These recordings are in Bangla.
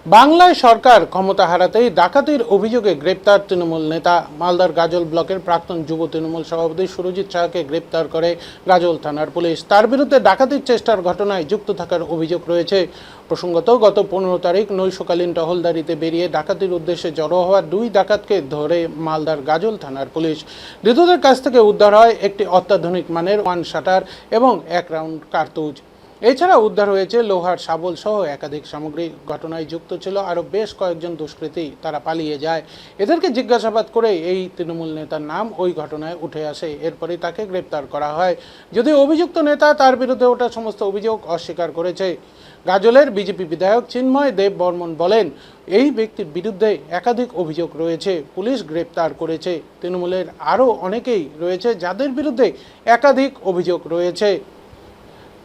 বাংলায় সরকার ক্ষমতা হারাতেই ডাকাতির অভিযোগে গ্রেপ্তার তৃণমূল নেতা। মালদার গাজল ব্লকের প্রাক্তন যুব তৃণমূল সভাপতি সুরজিৎ সাহাকে গ্রেপ্তার করে গাজল থানার পুলিশ। তার বিরুদ্ধে ডাকাতির চেষ্টার ঘটনায় যুক্ত থাকার অভিযোগ রয়েছে। প্রসঙ্গত, গত 15 তারিখ নৈশকালীন টহলদারিতে বেরিয়ে ডাকাতির উদ্দেশ্যে জড়ো হওয়া 2 ডাকাতকে ধরে মালদার গাজল থানার পুলিশ। ধৃতদের কাছ থেকে উদ্ধার হয় একটি অত্যাধুনিক মানের 1 শাটার এবং 1 রাউন্ড কার্তুজ। এছাড়া উদ্ধার হয়েছে লোহার শাবল সহ একাধিক সামগ্রী। ঘটনায় যুক্ত ছিল আরও বেশ কয়েকজন দুষ্কৃতী, তারা পালিয়ে যায়। এদেরকে জিজ্ঞাসাবাদ করে এই তৃণমূল নেতার নাম ওই ঘটনায় উঠে আসে। এরপরে তাকে গ্রেপ্তার করা হয়। যদিও অভিযুক্ত নেতা তার বিরুদ্ধে ওঠা সমস্ত অভিযোগ অস্বীকার করেছে। গাজলের বিজেপি বিধায়ক চিন্ময় দেব বর্মন বলেন, এই ব্যক্তির বিরুদ্ধে একাধিক অভিযোগ রয়েছে, পুলিশ গ্রেপ্তার করেছে। তৃণমূলের আরও অনেকেই রয়েছে যাদের বিরুদ্ধে একাধিক অভিযোগ রয়েছে।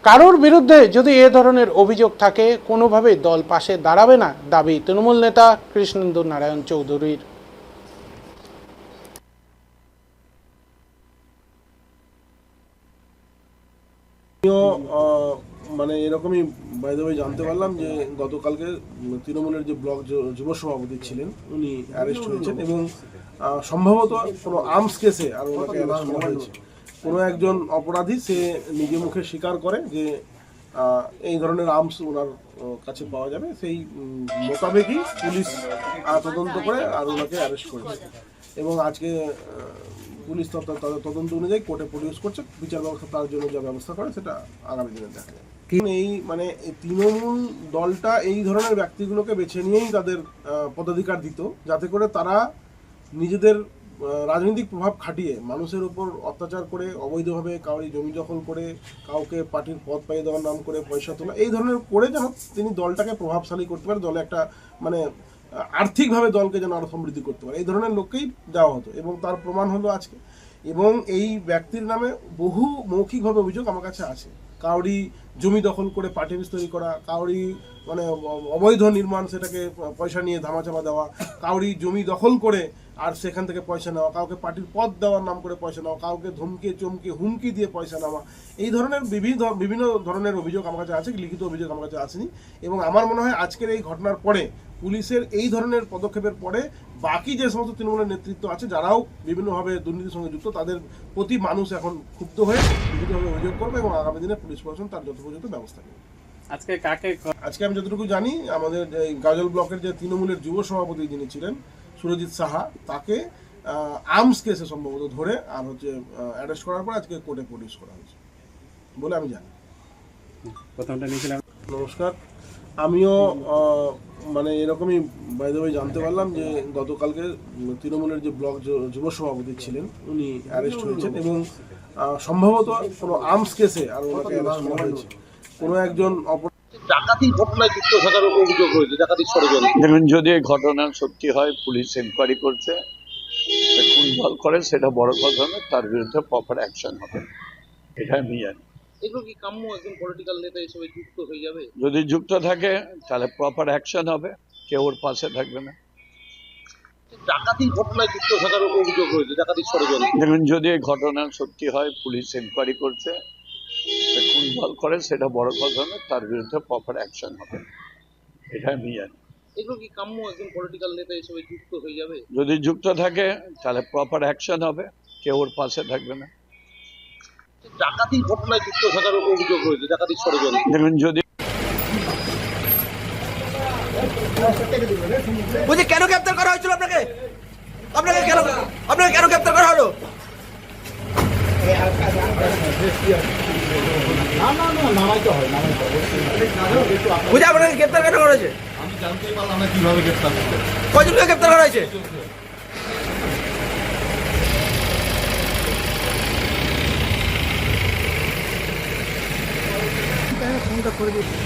কারোর বিরুদ্ধে যদি এ ধরনের অভিযোগ থাকে, কোনোভাবেই দল পাশে দাঁড়াবে না, দাবি তৃণমূল নেতা কৃষ্ণেন্দু নারায়ণ চৌধুরীর। মানে এরকমই বাই দ্য ওয়ে জানতে পারলাম যে গতকালকে তৃণমূলের যে ব্লক যুব সভাপতি ছিলেন উনি অ্যারেস্ট হয়েছেন এবং সম্ভবত কোনো আর্মস কেসে আর ওনাকে অ্যারেস্ট করা হয়েছে। কোনো একজন অপরাধী সে নিজে মুখে স্বীকার করে যে এই ধরনের আর্মস ওনার কাছে পাওয়া যাবে, সেই মোতাবেকই পুলিশ তদন্ত করে আর ওনাকে অ্যারেস্ট করেছে এবং আজকে পুলিশ তাদের তদন্ত অনুযায়ী কোর্টে প্রডিউস করছে। বিচার ব্যবস্থা তার জন্য যা ব্যবস্থা করে সেটা আগামী দিনে দেখা যাবে। এই মানে তৃণমূল দলটা এই ধরনের ব্যক্তিগুলোকে বেছে নিয়েই তাদের পদাধিকার দিত, যাতে করে তারা নিজেদের রাজনৈতিক প্রভাব খাটিয়ে মানুষের উপর অত্যাচার করে, অবৈধভাবে কাউরি জমি দখল করে, কাউকে পার্টির পদ পাইয়ে দেওয়ার নাম করে পয়সা তোলা, এই ধরনের করে যেন তিনি দলটাকে প্রভাবশালী করতে পারে, দলে একটা মানে আর্থিকভাবে দলকে যেন আরো সমৃদ্ধি করতে পারে, এই ধরনের লোককেই দেওয়া হতো এবং তার প্রমাণ হলো আজকে। এবং এই ব্যক্তির নামে বহু মৌখিকভাবে অভিযোগ আমার কাছে আছে। কাউরি জমি দখল করে পার্টি অফিস তৈরি করা, কাউরি মানে অবৈধ নির্মাণ সেটাকে পয়সা নিয়ে ধামাচাপা দেওয়া, কাউরি জমি দখল করে আর সেখান থেকে পয়সা নেওয়া, কাউকে পার্টির পদ দেওয়ার নাম করে পয়সা নেওয়া, কাউকে ধমকে চমকে হুমকি দিয়ে পয়সা নেওয়া, এই ধরনের বিভিন্ন ধরনের অভিযোগ আমার কাছে আছে, লিখিত অভিযোগ আমার কাছে আসেনি। এবং আমার মনে হয় আজকের এই ঘটনার পরে পুলিশের এই ধরনের পদক্ষেপের পরে বাকি যে সমস্ত তৃণমূলের নেতৃত্ব আছে যারাও বিভিন্নভাবে দুর্নীতির সঙ্গে যুক্ত, তাদের প্রতি মানুষ এখন ক্ষুব্ধ হয়ে বিভিন্নভাবে অভিযোগ করবে এবং আগামী দিনে পুলিশ প্রশাসন তার যথোপযুক্ত ব্যবস্থা নেবে। আজকে আমি যতটুকু জানি আমাদের গাজল ব্লকের যে তৃণমূলের যুব সভাপতি যিনি ছিলেন সুরজিৎ সাহা, তাকে আর্মস কেসে সম্ভবত ধরে আর অ্যারেস্ট করার পর আজকে কোর্টে প্রডিউস করা হয়েছে বলে আমি জানি। নমস্কার, আমিও মানে এরকমই বাই দ্য ওয়ে জানতে পারলাম যে গতকালকে তৃণমূলের যে ব্লক যুব সভাপতি ছিলেন উনি অ্যারেস্ট হয়েছেন এবং সম্ভবত কোনো আর্মস কেসে আর ওনাকে অ্যারেস্ট করা হয়েছে। কোনো একজন ডাকাতির ঘটনায় যুক্ত থাকার অভিযোগ রয়েছে, ডাকাতির ষড়যন্ত্র। দেখুন, যদি এই ঘটনা সত্যি হয়, পুলিশ এনকোয়ারি করছে, কোন দল করে সেটা বড় কথা নয়, তার বিরুদ্ধে প্রপার অ্যাকশন হবে, এটা আমি জানি। এগুলো কি কাম্য একজন পলিটিক্যাল নেতা হিসেবে যুক্ত হয়ে যাবে? যদি যুক্ত থাকে তাহলে প্রপার অ্যাকশন হবে, কেউ ওর পাশে থাকবে না। ডাকাতির ঘটনায় যুক্ত থাকার অভিযোগ রয়েছে, ডাকাতির ষড়যন্ত্র। দেখুন, যদি এই ঘটনা সত্যি হয়, পুলিশ এনকোয়ারি করছে, কোন দল করে সেটা বড় কথা নয়, তার বিরুদ্ধে প্রপার অ্যাকশন হবে, এটা আমি জানি। এগুলো কি কাম্য একজন পলিটিক্যাল নেতা হিসেবে যুক্ত হয়ে যাবে? যদি যুক্ত থাকে তাহলে প্রপার অ্যাকশন হবে, কেউ ওর পাশে থাকবে না। ডাকাতির ঘটনায় যুক্ত থাকার অভিযোগ রয়েছে, ডাকাতির ষড়যন্ত্র। দেখুন, যদি বুঝি কেন গ্রেপ্তার করা হয়েছিল আপনাকে? আপনাকে কেন গ্রেপ্তার করা হলো? বুঝি আপনাকে গ্রেপ্তার কেন করা হয়েছে? আমি জানতেই পারলাম না কিভাবে গ্রেপ্তার করতে। কয়জনকে গ্রেপ্তার করা হয়েছে? ফোনটা করে দিয়েছি।